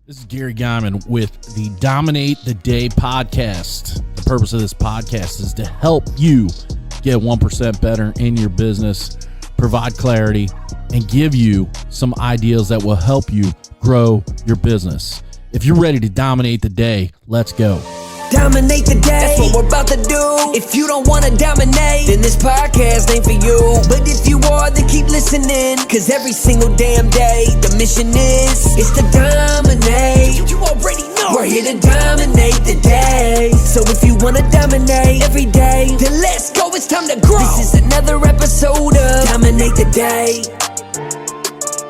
This is Gary Guyman with the Dominate the Day podcast. The purpose of this podcast is to help you get 1% better in your business, provide clarity, and give you some ideas that will help you grow your business. If you're ready to dominate the day, let's go. Dominate the day, that's what we're about to do. If you don't want to dominate, then this podcast ain't for you. But if you are, then keep listening, cause every single damn day, the mission is to dominate. You already know we're here to dominate the day. So if you want to dominate every day, then let's go, it's time to grow. This is another episode of Dominate the Day.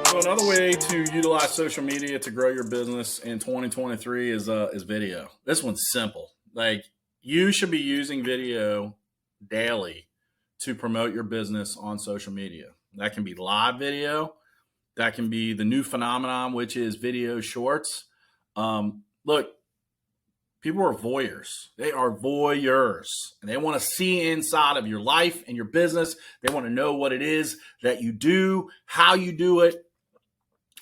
So another way to utilize social media to grow your business in 2023 is video. This one's simple. Like, you should be using video daily to promote your business on social media. That can be live video. That can be the new phenomenon, which is video shorts. Look, people are voyeurs. They are voyeurs, and they want to see inside of your life and your business. They want to know what it is that you do, how you do it.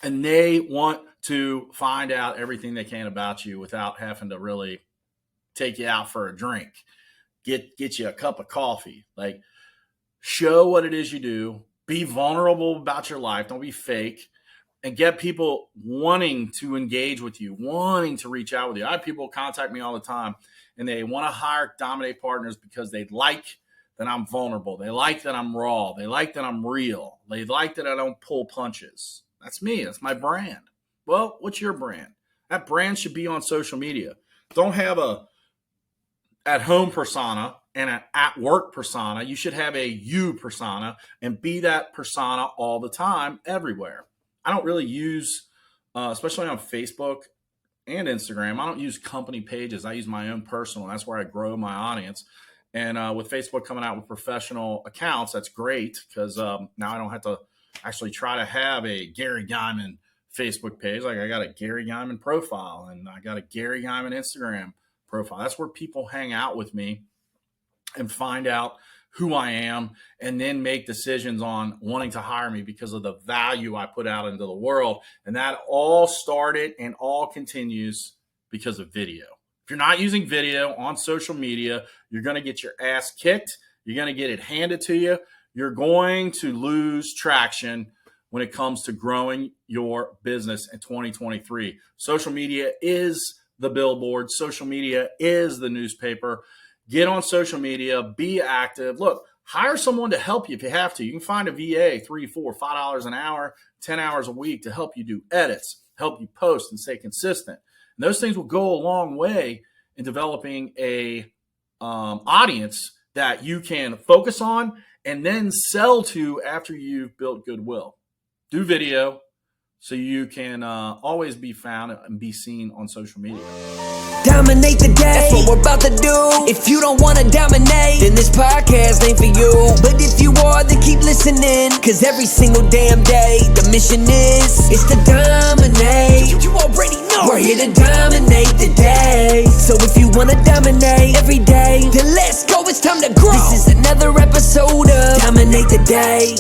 And they want to find out everything they can about you without having to really take you out for a drink, get you a cup of coffee. Like, show what it is you do. Be vulnerable about your life. Don't be fake. And get people wanting to engage with you, wanting to reach out with you. I have people contact me all the time, and they want to hire Dominate partners because they like that I'm vulnerable. They like that I'm raw. They like that I'm real. They like that I don't pull punches. That's me. That's my brand. Well, what's your brand? That brand should be on social media. Don't have a at-home persona and an at-work persona. You should have a you persona and be that persona all the time, everywhere. I don't really use, especially on Facebook and Instagram, I don't use company pages. I use my own personal. That's where I grow my audience. And with Facebook coming out with professional accounts, that's great because now I don't have to actually try to have a Gary Guyman Facebook page. Like, I got a Gary Guyman profile and I got a Gary Guyman Instagram profile. That's where people hang out with me and find out who I am and then make decisions on wanting to hire me because of the value I put out into the world. And that all started and all continues because of video. If you're not using video on social media, you're going to get your ass kicked. You're going to get it handed to you. You're going to lose traction when it comes to growing your business in 2023. Social media is the billboard. Social media is the newspaper. Get on social media. Be active. Look, hire someone to help you if you have to. You can find a VA, $3, $4, $5 an hour, 10 hours a week to help you do edits, help you post and stay consistent. And those things will go a long way in developing a audience that you can focus on and then sell to after you've built goodwill. Do video so you can always be found and be seen on social media. Dominate the day, that's what we're about to do. If you don't want to dominate, then this podcast ain't for you. But if you are, then keep listening, cause every single damn day, the mission is to dominate. You already know we're here to dominate the day. So if you want to dominate every day, then let's go, it's time to grow. This is another episode of Dominate the Day.